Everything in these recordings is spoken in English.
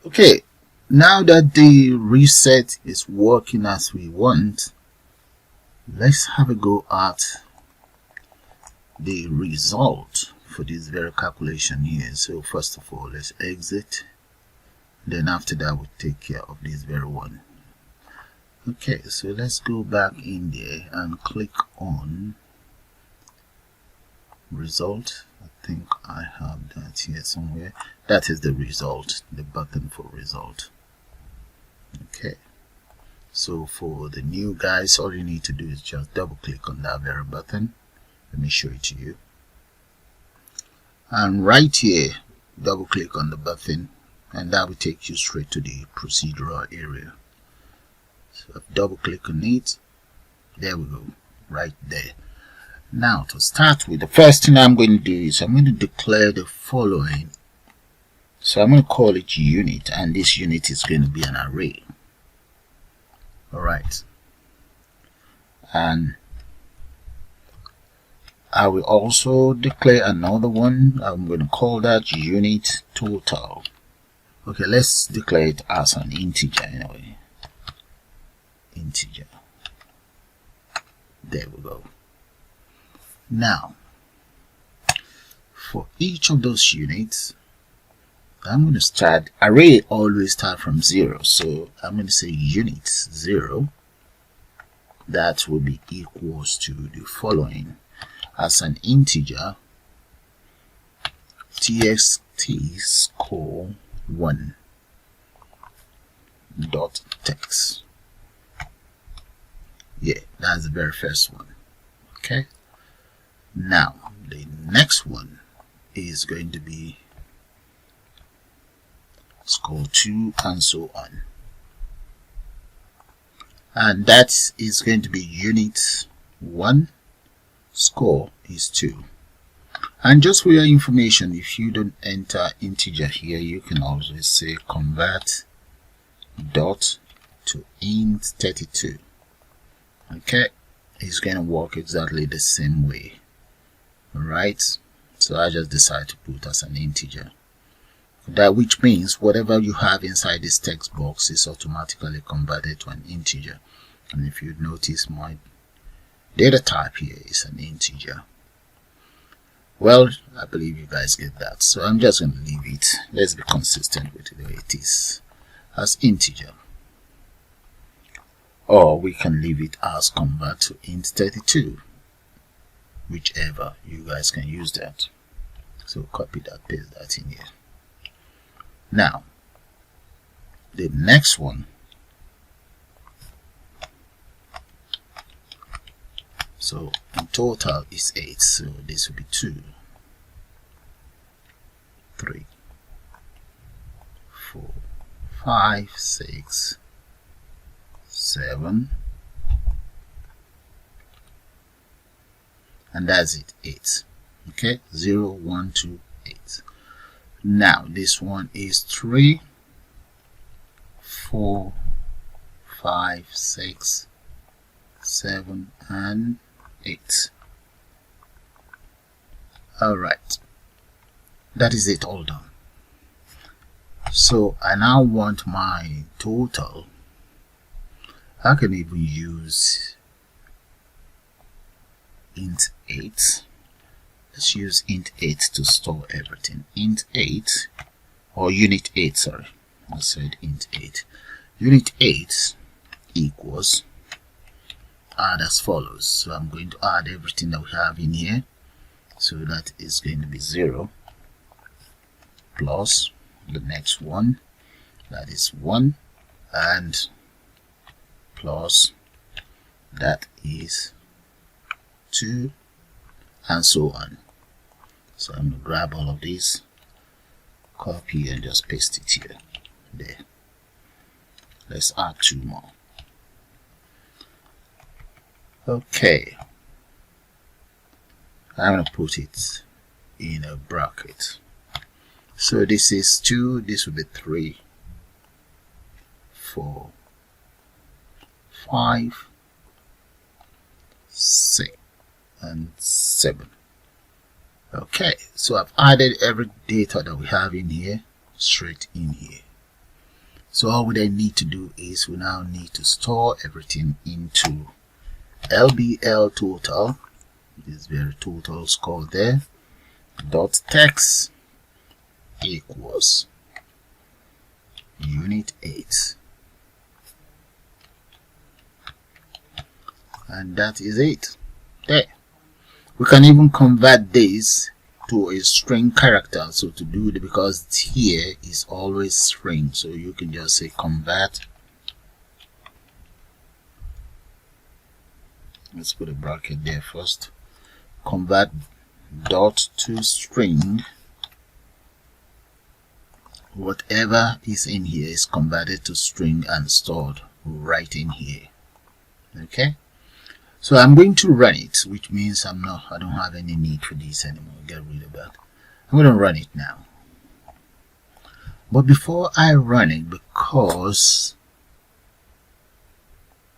Okay, now that the reset is working as we want, let's have a go at the result for this very calculation here. So first of all, let's exit. Then after that, we'll take care of this very one. Okay, so let's go back in there and click on result. I think I have that here somewhere. That is the result, the button for result. Okay, so for the new guys, all you need to do is just double click on that very button. Let me show it to you. And right here, double click on the button, and that will take you straight to the procedural area. So double click on it. There we go, right there. Now to start with, the first thing I'm going to do is I'm going to declare the following. So I'm going to call it unit, and this unit is going to be an array. Alright, and I will also declare another one. I'm going to call that unit total. Okay, let's declare it as an integer anyway. Integer. There we go. Now, for each of those units, I'm going to start, array always start from 0, so I'm going to say unit 0. That will be equals to the following. As an integer, txt score 1 dot text. Yeah, that's the very first one. Okay, now the next one is going to be score 2 and so on, and that is going to be unit 1, score is 2. And just for your information, if you don't enter integer here, you can always say convert dot to int 32. Okay, it's going to work exactly the same way. Alright, so I just decided to put as an integer. That which means whatever you have inside this text box is automatically converted to an integer. And if you notice, my data type here is an integer. Well, I believe you guys get that, so I'm just going to leave it. Let's be consistent with the way it is as integer, or we can leave it as convert to int 32, whichever. You guys can use that. So copy that, paste that in here. Now the next one, so in total is 8, so this will be 2, 3, 4, 5, 6, 7, and that's it, 8. Okay, 0, 1, 2, 8. Now this one is 3, 4, 5, 6, 7, and 8. Alright, that is it, all done. So I now want my total. I can even use int 8. Let's use int 8 to store everything. Int 8, or unit 8, sorry, I said int 8. Unit 8 equals, add as follows. So I'm going to add everything that we have in here. So that is going to be 0 plus the next one, that is 1, and plus that is 2, and so on. So I'm going to grab all of these, copy, and just paste it here. There. Let's add 2 more. Okay, I'm going to put it in a bracket. So this is 2, this will be 3, 4, 5, 6, and 7. Okay, so I've added every data that we have in here straight in here. So all we then need to do is we now need to store everything into LBL total, this very total score there, dot text equals unit 8, and that is it. There. We can even convert this to a string character. So to do it, because here is always string, so you can just say convert. Let's put a bracket there first. Convert dot to string. Whatever is in here is converted to string and stored right in here. Okay. So I'm going to run it, which means I don't have any need for this anymore. Get rid of that. I'm going to run it now. But before I run it, because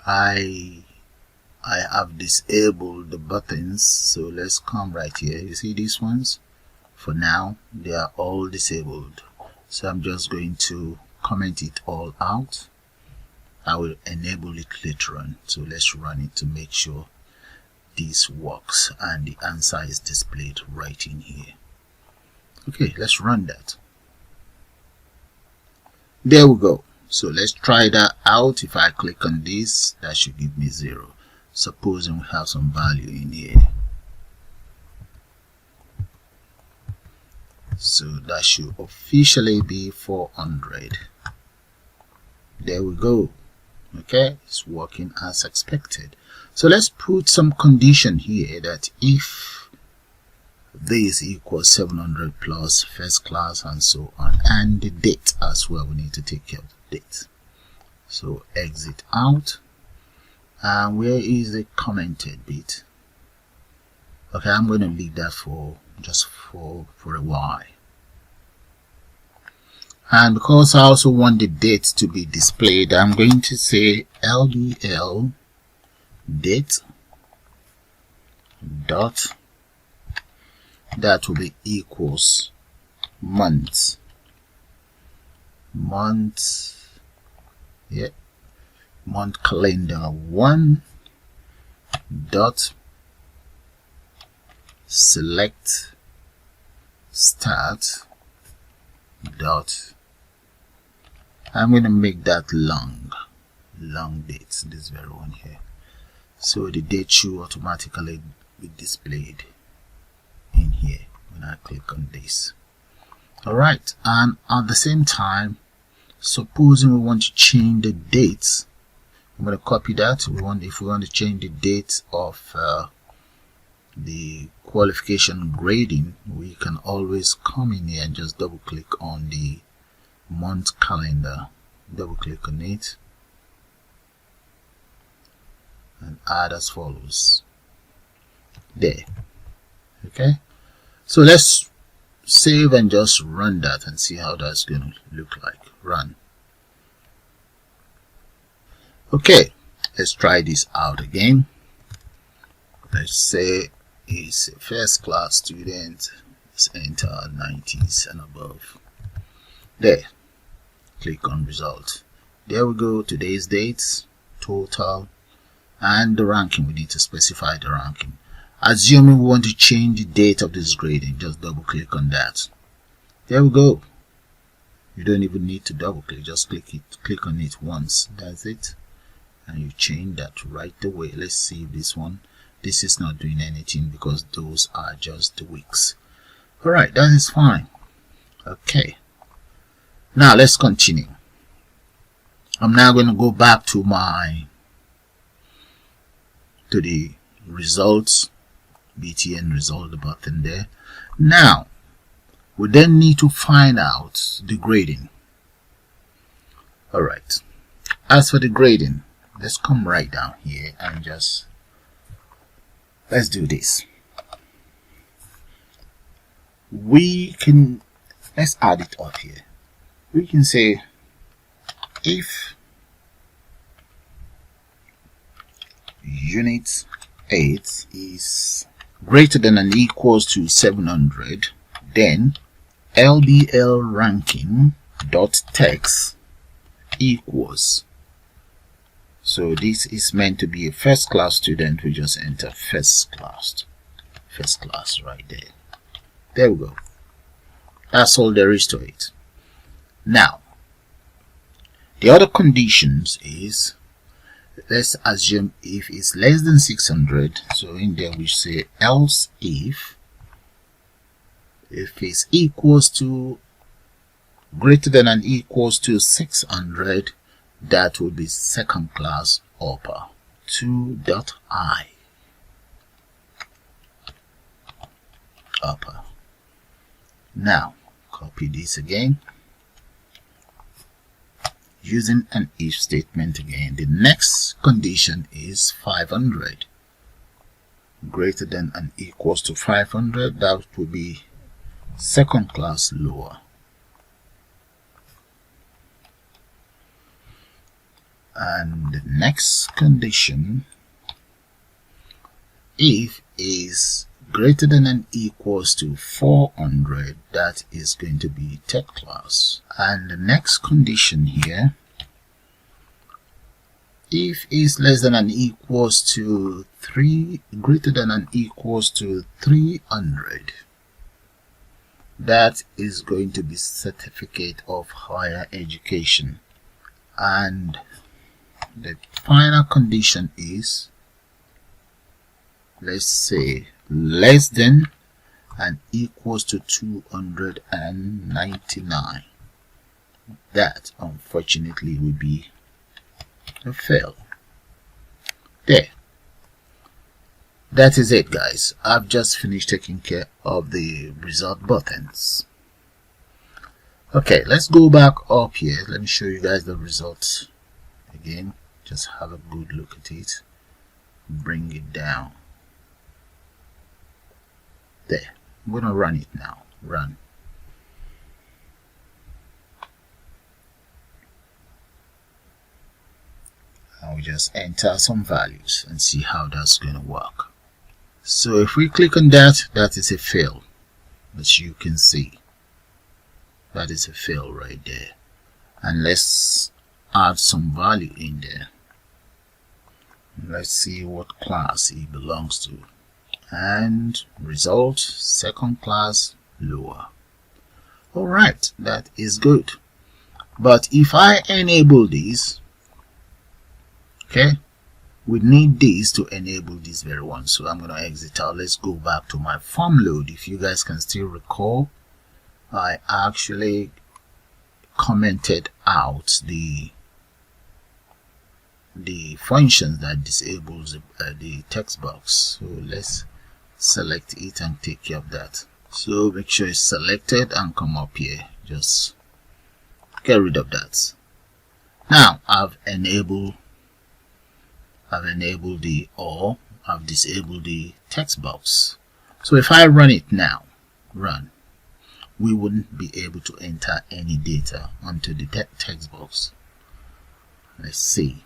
I have disabled the buttons, so let's come right here. You see these ones? For now, they are all disabled. So I'm just going to comment it all out. I will enable it later on. So let's run it to make sure this works and the answer is displayed right in here. Okay, let's run that. There we go. So let's try that out. If I click on this, that should give me 0. Supposing we have some value in here. So that should officially be 400. There we go. Okay, it's working as expected. So let's put some condition here that if this equals 700 plus first class and so on, and the date as well, we need to take care of the date. So exit out, and where is the commented bit? Okay, I'm going to leave that for just for a while. And because I also want the date to be displayed, I'm going to say LBL date dot, that will be equals month, yeah, month calendar 1 dot select start dot, I'm going to make that long dates, this very one here. So the date should automatically be displayed in here when I click on this. Alright, and at the same time, supposing we want to change the dates, I'm going to copy that. If we want to change the date of the qualification grading, we can always come in here and just double click on the month calendar, double click on it and add as follows there. Okay, so let's save and just run that and see how that's going to look like. Run. Okay, let's try this out again. Let's say it's a first class student. Let's enter 90s and above. There, click on result. There we go. Today's dates, total, and the ranking. We need to specify the ranking. Assuming we want to change the date of this grading, just double click on that. There we go. You don't even need to double click, just click on it once. That's it, and you change that right away. Let's see this one. This is not doing anything because those are just the weeks. Alright, that is fine. Okay, now let's continue. I'm now going to go back to the results, BTN result button there. Now we then need to find out the grading. Alright, as for the grading, let's come right down here and just let's do this. Let's add it up here. We can say if unit 8 is greater than and equals to 700, then LBL ranking dot text equals. So this is meant to be a first class student. We just enter first class right there. There we go. That's all there is to it. Now, the other conditions is, let's assume if it's less than 600. So in there we say else if it's equals to, greater than and equals to 600, that will be second class upper 2.I upper. Now copy this again using an if statement again. The next condition is 500, greater than and equals to 500, that will be second class lower. And the next condition, if is greater than and equals to 400, that is going to be third class. And the next condition here, if is less than and equals to 3, greater than and equals to 300, that is going to be certificate of higher education. And the final condition is, let's say, less than and equals to 299. That unfortunately will be a fail. There. That is it, guys. I've just finished taking care of the result buttons. Okay, let's go back up here. Let me show you guys the results again. Just have a good look at it. Bring it down. There. I'm going to run it now. Run. I'll just enter some values and see how that's going to work. So if we click on that, that is a fail. As you can see, that is a fail right there. And let's add some value in there. Let's see what class it belongs to. And result, second class lower. Alright, that is good. But if I enable this, okay, we need this to enable this very one. So I'm going to exit out. Let's go back to my form load. If you guys can still recall, I actually commented out the functions that disables the text box. So let's select it and take care of that. So make sure it's selected and come up here. Just get rid of that. Now I've disabled the text box. So if I run it now, we wouldn't be able to enter any data onto the text box. Let's see.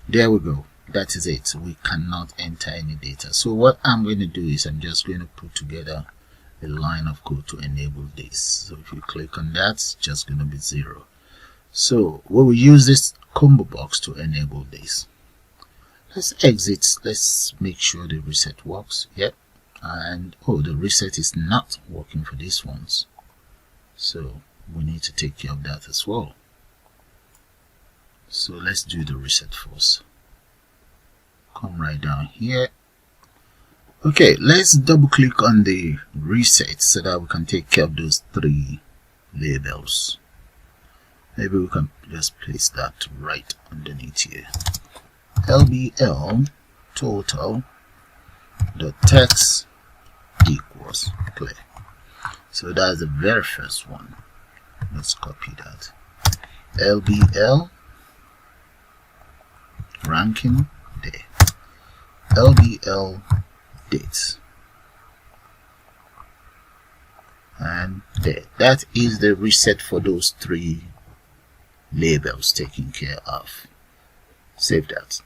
There we go. That is it. We cannot enter any data. So what I'm going to do is I'm just going to put together a line of code to enable this. So if you click on that, it's just going to be 0. So we will use this ComboBox to enable this. Let's exit. Let's make sure the reset works. Yep. And oh, the reset is not working for these ones. So we need to take care of that as well. So let's do the reset first. Come right down here. Okay, let's double click on the reset so that we can take care of those 3 labels. Maybe we can just place that right underneath here. LBL total the text equals clear. So that's the very first one. Let's copy that. LBL ranking there. LBL dates. And there. That is the reset for those 3 labels taken care of. Save that.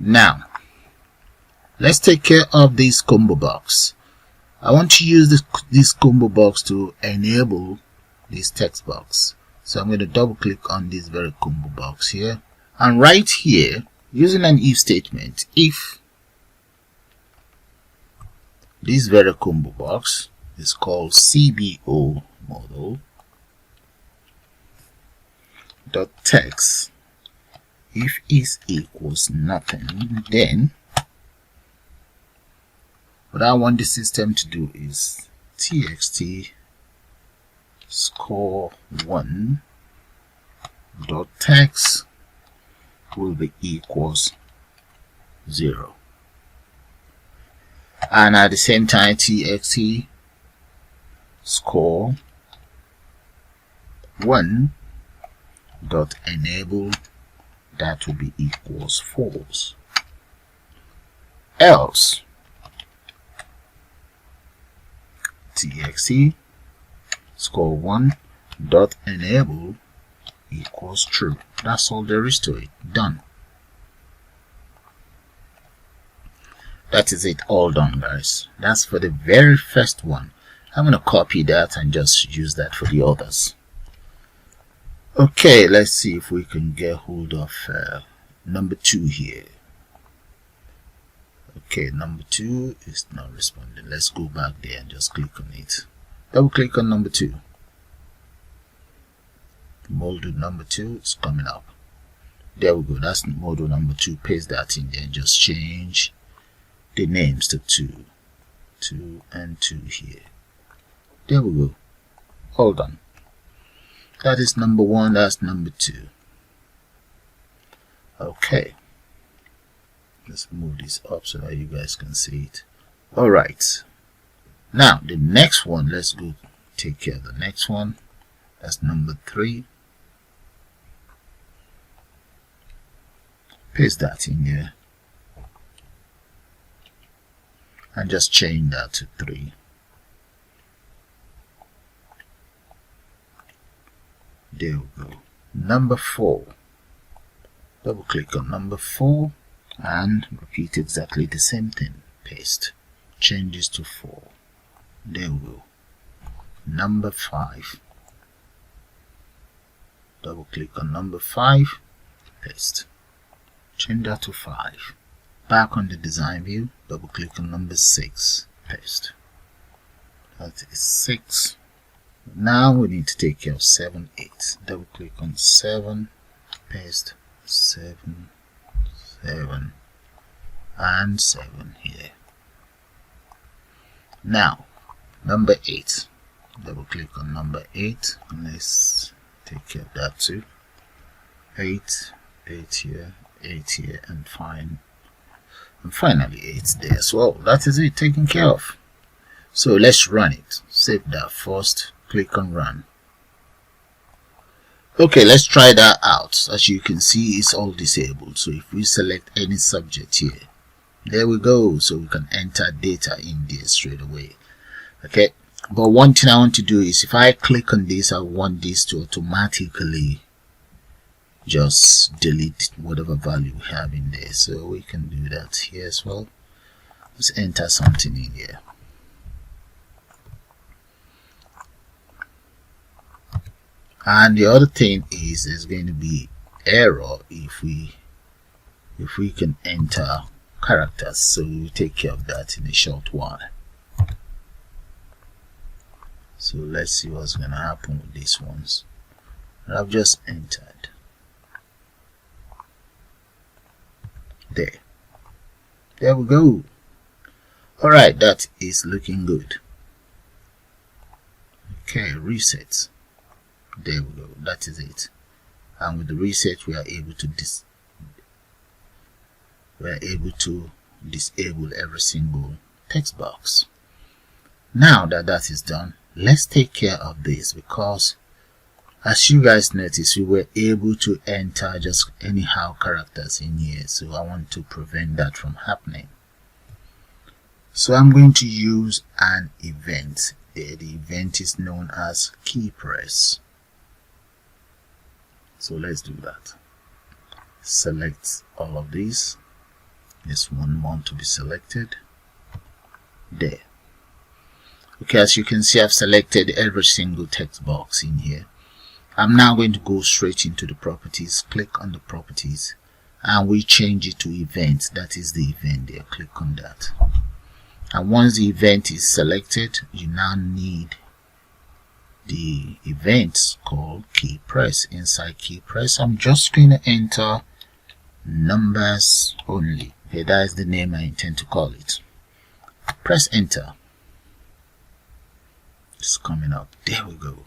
Now let's take care of this ComboBox. I want to use this ComboBox to enable this text box. So I'm going to double click on this very ComboBox here, and right here, using an if statement, if this very ComboBox is called CBO model dot text, if is equals nothing, then what I want the system to do is txt score1 dot text will be equals 0, and at the same time txt score1 dot enable, that will be equals false. Else txt score1 dot enable equals true. That's all there is to it. Done. That is it, all done, guys. That's for the very first one. I'm gonna copy that and just use that for the others. Okay, let's see if we can get hold of number 2 here. Okay, number 2 is not responding. Let's go back there and just click on it. Double click on number 2. Module number 2 is coming up. There we go. That's module number 2. Paste that in there and just change the names to 2 and 2 here. There we go. All done. That is number 1. That's number 2. Okay. Let's move this up so that you guys can see it. Alright. Now, the next one, let's go take care of the next one. That's number 3. Paste that in here. And just change that to 3. There we go. Number 4. Double click on number 4 and repeat exactly the same thing. Paste. Change this to 4. There we go. Number 5. Double click on number 5. Paste. Change that to 5. Back on the design view. Double click on number 6. Paste. That is 6. Now we need to take care of 7, 8. Double click on 7, paste 7, 7, and 7 here. Now, number 8. Double click on number 8, and let's take care of that too. 8, 8 here, 8 here, and finally 8 there as well. That is it, taken care of. So let's run it. Save that first. Click on run. Okay, let's try that out. As you can see, it's all disabled. So if we select any subject here, there we go. So we can enter data in there straight away. Okay, but one thing I want to do is if I click on this, I want this to automatically just delete whatever value we have in there. So we can do that here as well. Let's enter something in here. And the other thing is there's going to be error if we can enter characters, so we'll take care of that in a short while. So let's see what's going to happen with these ones. I've just entered. There we go. Alright, that is looking good. Okay, reset. There we go. That is it. And with the reset, we are able to disable every single text box. Now that that is done, let's take care of this, because as you guys notice, we were able to enter just anyhow characters in here. So I want to prevent that from happening. So I'm going to use an event. The event is known as key press. So let's do that. Select all of these. This one want to be selected. There. Okay, as you can see, I've selected every single text box in here. I'm now going to go straight into the properties. Click on the properties and we change it to event. That is the event there. Click on that. And once the event is selected, you now need the event called key press. Inside key press, I'm just going to enter numbers only. Okay, that is the name I intend to call it. Press enter. It's coming up. There we go.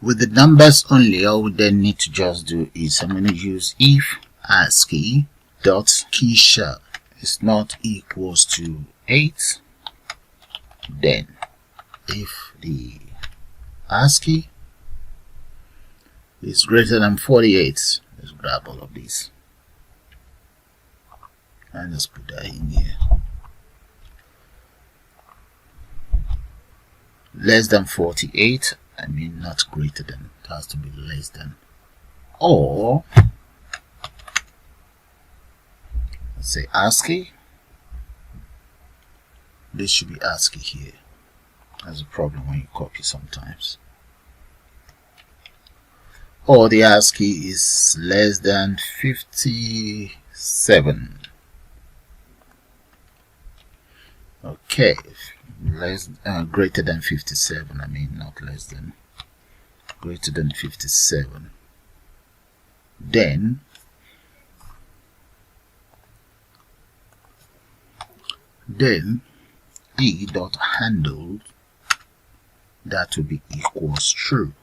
With the numbers only, all we then need to just do is I'm going to use if ASCII dot key shell is not equals to 8, then if the ASCII is greater than 48, let's grab all of these and let's put that in here. Less than 48, I mean not greater than, it has to be less than, or let's say ASCII. This should be ASCII here. That's a problem when you copy sometimes. Or the ASCII is less than 57. Okay, greater than 57. I mean not less than, greater than 57. Then e dot handle, that will be equals true.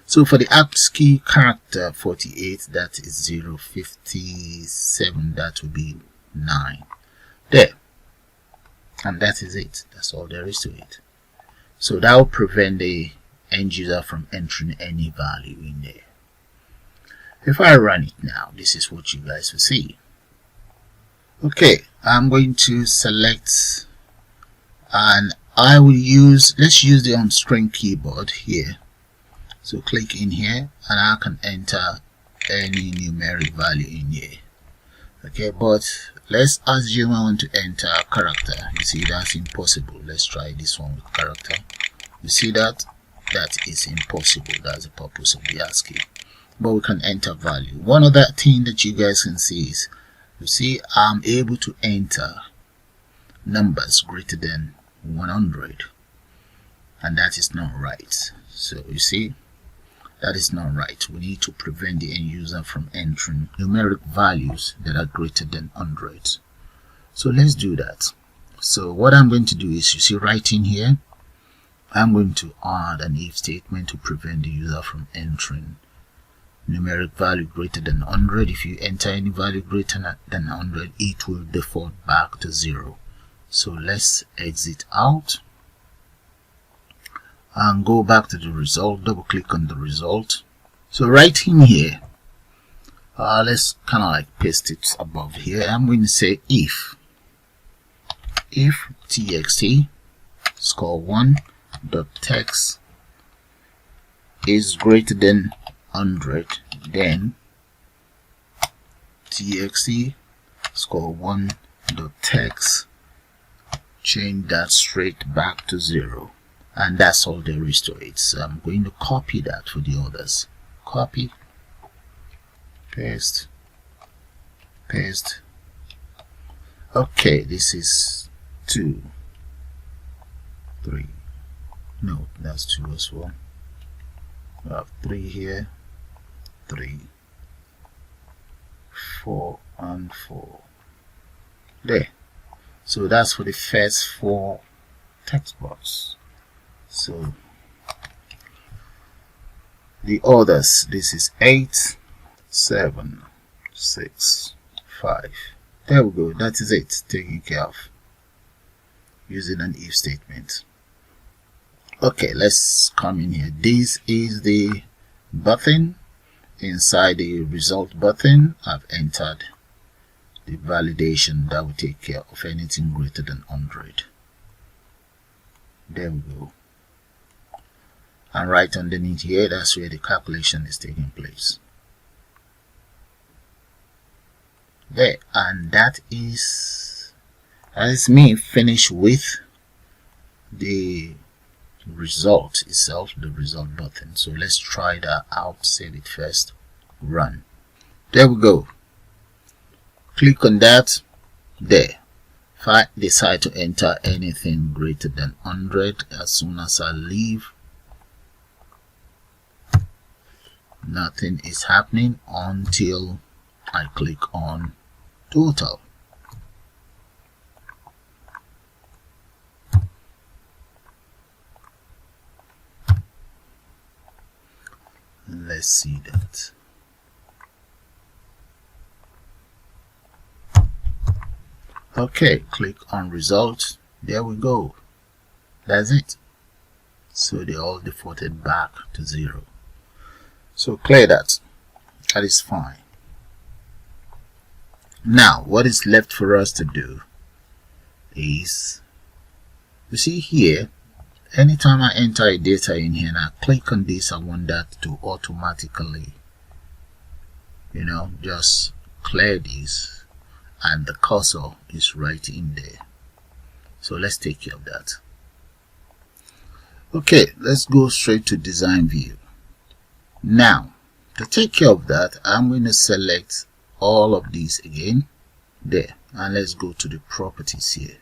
So for the ASCII character 48, that is 0. 57, that will be 9. There. And that is it. That's all there is to it. So that will prevent the end user from entering any value in there. If I run it now, this is what you guys will see. Okay, I'm going to select, and I will use, let's use the on-screen keyboard here. So click in here and I can enter any numeric value in here. Okay, but let's assume I want to enter a character. You see, that's impossible. Let's try this one with character. You see that? That is impossible. That's the purpose of the ASCII. But we can enter value. One other thing that you guys can see is, you see, I'm able to enter numbers greater than 100. And that is not right. So you see, that is not right. We need to prevent the end user from entering numeric values that are greater than 100. So let's do that. So what I'm going to do is, you see right in here, I'm going to add an if statement to prevent the user from entering numeric value greater than 100. If you enter any value greater than 100, it will default back to 0. So let's exit out and go back to the result. Double click on the result. So right in here, let's kind of like paste it above here. I'm going to say if txt score1.text is greater than 100, then txt score1.text change that straight back to 0. And that's all there is to it. So I'm going to copy that for the others. Copy, paste, paste. Okay, this is 2, 3. No, that's 2 as well. We have 3 here, 3, 4, and 4. There. So that's for the first 4 text box. So the others, this is 8, 7, 6, 5. There we go. That is it, taken care of using an if statement. Okay, let's come in here. This is the button. Inside the result button, I've entered the validation that will take care of anything greater than 100. There we go. And right underneath here, that's where the calculation is taking place. There, and that is me finished with the result itself, the result button. So let's try that out. Save it first, run. There we go. Click on that. There. If I decide to enter anything greater than 100, as soon as I leave, nothing is happening until I click on total. Let's see that. Okay, click on result. There we go. That's it. So they all defaulted back to 0. So clear that. That is fine. Now what is left for us to do is, you see here, anytime I enter a data in here and I click on this, I want that to automatically, just clear this, and the cursor is right in there. So let's take care of that. Okay, let's go straight to design view. Now to take care of that, I'm going to select all of these again there, and let's go to the properties here.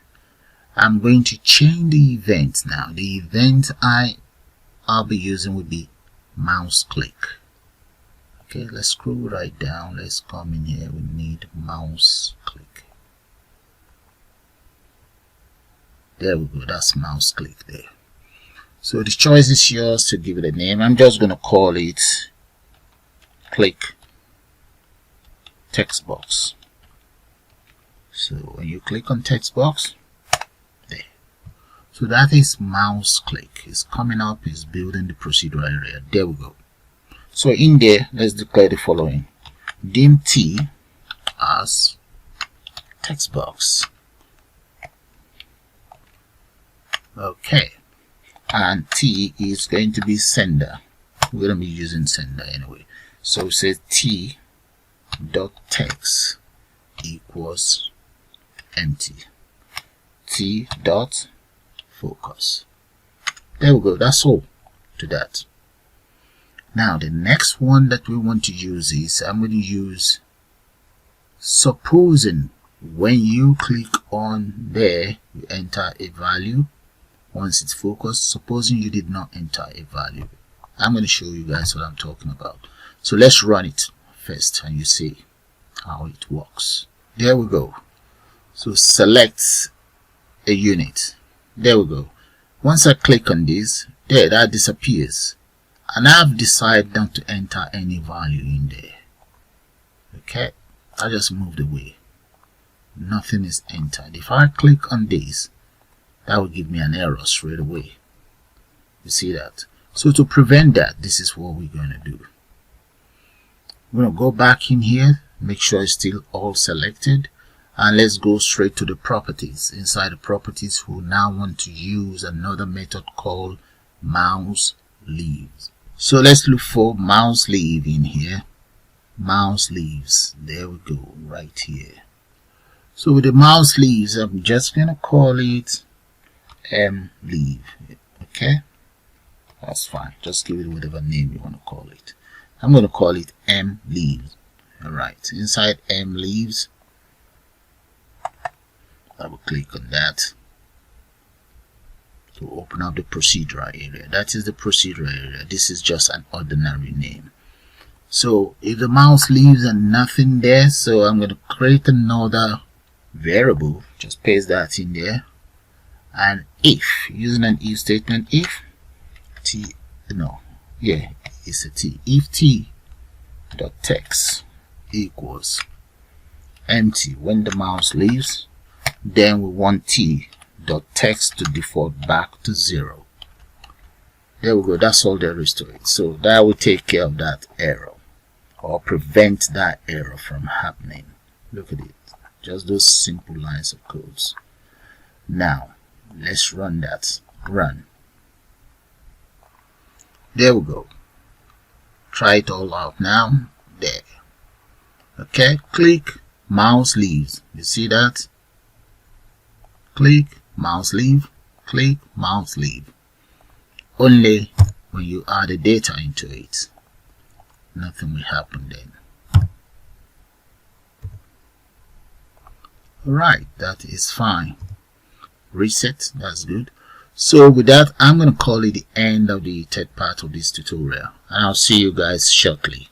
I'm going to change the event now. The event I'll be using will be mouse click. Okay, let's scroll right down. Let's come in here. We need mouse click. There we go. That's mouse click there. So the choice is yours to give it a name. I'm just going to call it click text box. So when you click on text box, there. So that is mouse click. It's coming up, it's building the procedural area. There we go. So in there, let's declare the following. Dim T as text box. Okay. And T is going to be sender. We're going to be using sender anyway. So we say T dot text equals empty. T dot focus. There we go. That's all to that. Now the next one that we want to use is, I'm going to use supposing when you click on there, you enter a value. Once it's focused, supposing you did not enter a value. I'm going to show you guys what I'm talking about. So let's run it first and you see how it works. There we go. So select a unit. There we go. Once I click on this, there, that disappears. And I've decided not to enter any value in there. Okay, I just moved away. Nothing is entered. If I click on this, that will give me an error straight away. You see that? So to prevent that, this is what we're going to do. We're going to go back in here, make sure it's still all selected, and let's go straight to the properties. Inside the properties, we'll now want to use another method called mouse leaves. So let's look for mouse leave in here. Mouse leaves. There we go, right here. So with the mouse leaves, I'm just going to call it leave. Okay, that's fine. Just give it whatever name you want to call it. I'm going to call it leaves. Alright, inside leaves, I will click on that to open up the procedural area. That is the procedural area. This is just an ordinary name. So if the mouse leaves and nothing there, so I'm going to create another variable, just paste that in there, and if, using an if statement, if t, no, yeah, it's a t, if t dot text equals empty when the mouse leaves, then we want t dot text to default back to 0. There we go. That's all there is to it. So that will take care of that error, or prevent that error from happening. Look at it, just those simple lines of codes. Now let's run that. Run. There we go. Try it all out now. There. Okay, click mouse leaves. You see that? Click mouse leave, click mouse leave. only when you add the data into it. Nothing will happen then. Alright, that is fine. Reset, that's good. So with that, I'm going to call it the end of the third part of this tutorial, and I'll see you guys shortly.